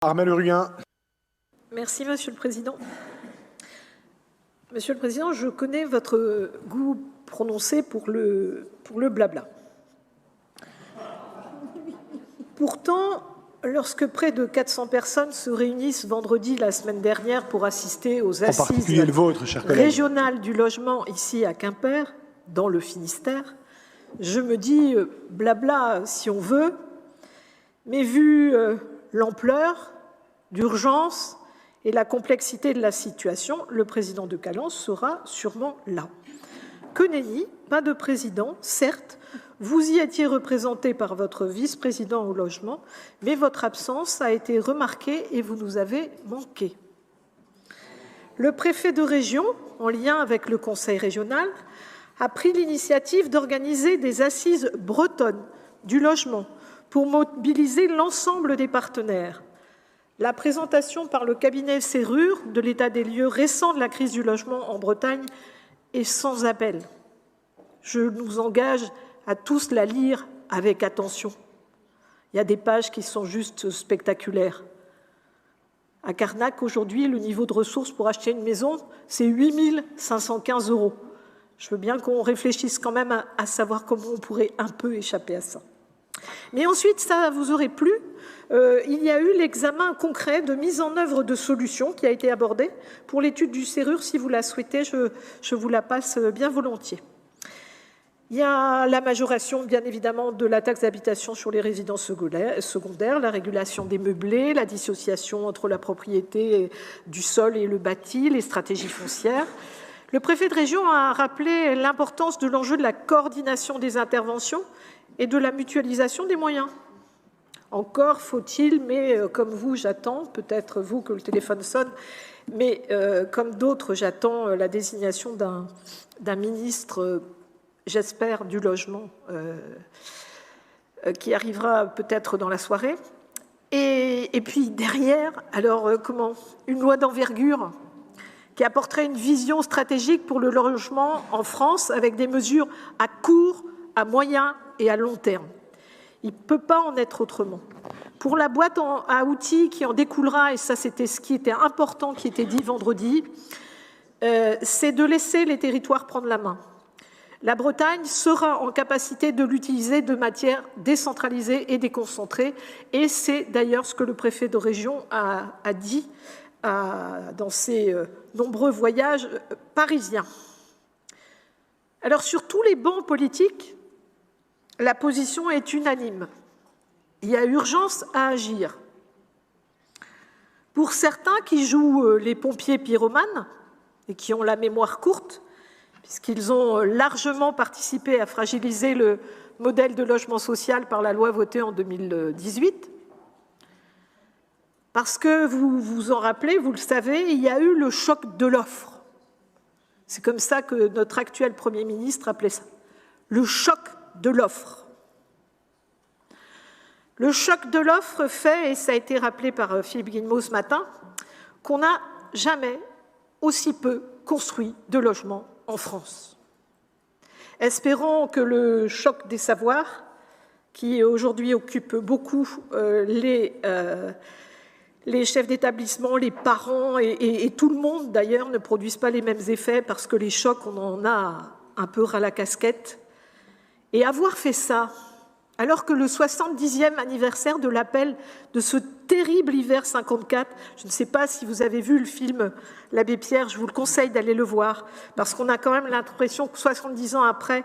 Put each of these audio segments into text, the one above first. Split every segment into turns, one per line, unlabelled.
Armelle Hurguin.
Merci, Monsieur le Président. Monsieur le Président, je connais votre goût prononcé pour le blabla. Pourtant, lorsque près de 400 personnes se réunissent vendredi la semaine dernière pour assister aux assises régionales du logement ici à Quimper, dans le Finistère, je me dis blabla si on veut, mais vu l'ampleur, l'urgence et la complexité de la situation, le président de Calens sera sûrement là. Que nenni, pas de président, certes, vous y étiez représenté par votre vice-président au logement, mais votre absence a été remarquée et vous nous avez manqué. Le préfet de région, en lien avec le conseil régional, a pris l'initiative d'organiser des assises bretonnes du logement pour mobiliser l'ensemble des partenaires. La présentation par le cabinet Serrure de l'état des lieux récent de la crise du logement en Bretagne est sans appel. Je nous engage à tous la lire avec attention. Il y a des pages qui sont juste spectaculaires. À Carnac, aujourd'hui, le niveau de ressources pour acheter une maison, c'est 8 515 €. Je veux bien qu'on réfléchisse quand même à savoir comment on pourrait un peu échapper à ça. Mais ensuite, ça vous aurait plu, il y a eu l'examen concret de mise en œuvre de solutions qui a été abordé. Pour l'étude du Serrure, si vous la souhaitez, je vous la passe bien volontiers. Il y a la majoration, bien évidemment, de la taxe d'habitation sur les résidences secondaires, la régulation des meublés, la dissociation entre la propriété du sol et le bâti, les stratégies foncières. Le préfet de région a rappelé l'importance de l'enjeu de la coordination des interventions et de la mutualisation des moyens. Encore faut-il, mais comme vous, j'attends, peut-être vous que le téléphone sonne, mais comme d'autres, j'attends la désignation d'un ministre, j'espère, du logement, qui arrivera peut-être dans la soirée. Et puis derrière, alors une loi d'envergure qui apporterait une vision stratégique pour le logement en France avec des mesures à court, à moyen et à long terme. Il ne peut pas en être autrement. Pour la boîte à outils qui en découlera, et ça c'était ce qui était important, qui était dit vendredi, c'est de laisser les territoires prendre la main. La Bretagne sera en capacité de l'utiliser de manière décentralisée et déconcentrée, et c'est d'ailleurs ce que le préfet de région a dit dans ses nombreux voyages parisiens. Alors sur tous les bancs politiques, la position est unanime. Il y a urgence à agir. Pour certains qui jouent les pompiers pyromanes et qui ont la mémoire courte, puisqu'ils ont largement participé à fragiliser le modèle de logement social par la loi votée en 2018, parce que vous vous en rappelez, vous le savez, il y a eu le choc de l'offre. C'est comme ça que notre actuel Premier ministre appelait ça. Le choc de l'offre. Le choc de l'offre fait, et ça a été rappelé par Philippe Guillemot ce matin, qu'on n'a jamais aussi peu construit de logements en France. Espérons que le choc des savoirs, qui aujourd'hui occupe beaucoup les chefs d'établissement, les parents et tout le monde d'ailleurs ne produisent pas les mêmes effets parce que les chocs, on en a un peu ras la casquette. Et avoir fait ça, alors que le 70e anniversaire de l'appel de ce terrible hiver 54, je ne sais pas si vous avez vu le film L'Abbé Pierre, je vous le conseille d'aller le voir, parce qu'on a quand même l'impression que 70 ans après,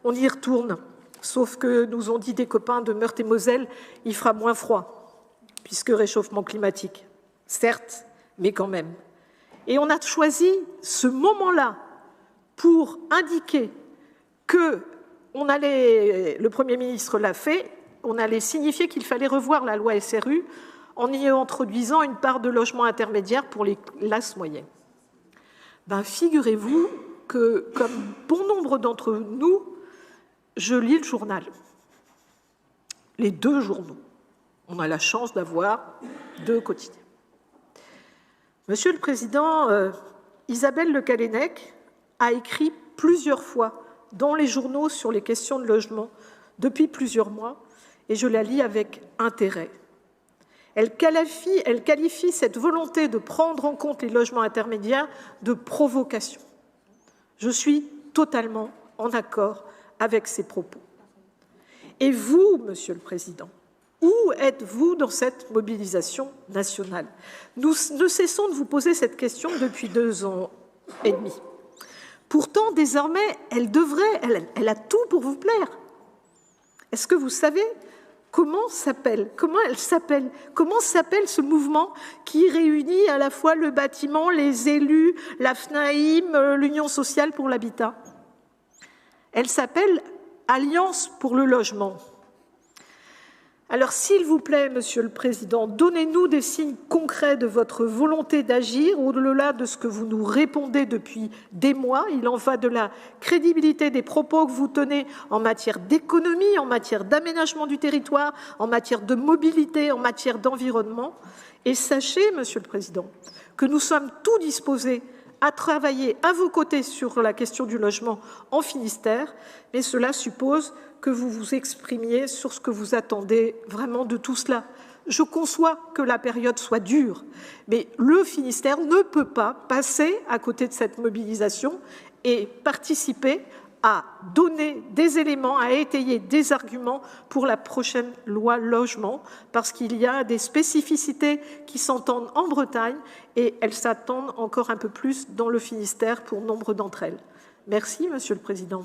on y retourne. Sauf que nous ont dit des copains de Meurthe-et-Moselle, il fera moins froid, puisque réchauffement climatique. Certes, mais quand même. Et on a choisi ce moment-là pour indiquer que le Premier ministre l'a fait, on allait signifier qu'il fallait revoir la loi SRU en y introduisant une part de logement intermédiaire pour les classes moyennes. Figurez-vous que, comme bon nombre d'entre nous, je lis le journal, les 2 journaux. On a la chance d'avoir 2 quotidiens. Monsieur le Président, Isabelle Le Callennec a écrit plusieurs fois dans les journaux sur les questions de logement depuis plusieurs mois, et je la lis avec intérêt. Elle qualifie cette volonté de prendre en compte les logements intermédiaires de provocation. Je suis totalement en accord avec ces propos. Et vous, Monsieur le Président, où êtes-vous dans cette mobilisation nationale? Nous ne cessons de vous poser cette question depuis 2 ans et demi. Pourtant, désormais, elle a tout pour vous plaire. Est-ce que vous savez comment s'appelle ce mouvement qui réunit à la fois le bâtiment, les élus, la FNAIM, l'Union sociale pour l'habitat? Elle s'appelle Alliance pour le logement. Alors, s'il vous plaît, Monsieur le Président, donnez-nous des signes concrets de votre volonté d'agir au-delà de ce que vous nous répondez depuis des mois. Il en va de la crédibilité des propos que vous tenez en matière d'économie, en matière d'aménagement du territoire, en matière de mobilité, en matière d'environnement. Et sachez, Monsieur le Président, que nous sommes tous disposés à travailler à vos côtés sur la question du logement en Finistère, mais cela suppose que vous vous exprimiez sur ce que vous attendez vraiment de tout cela. Je conçois que la période soit dure, mais le Finistère ne peut pas passer à côté de cette mobilisation et participer à donner des éléments, à étayer des arguments pour la prochaine loi logement, parce qu'il y a des spécificités qui s'entendent en Bretagne et elles s'attendent encore un peu plus dans le Finistère pour nombre d'entre elles. Merci, Monsieur le Président.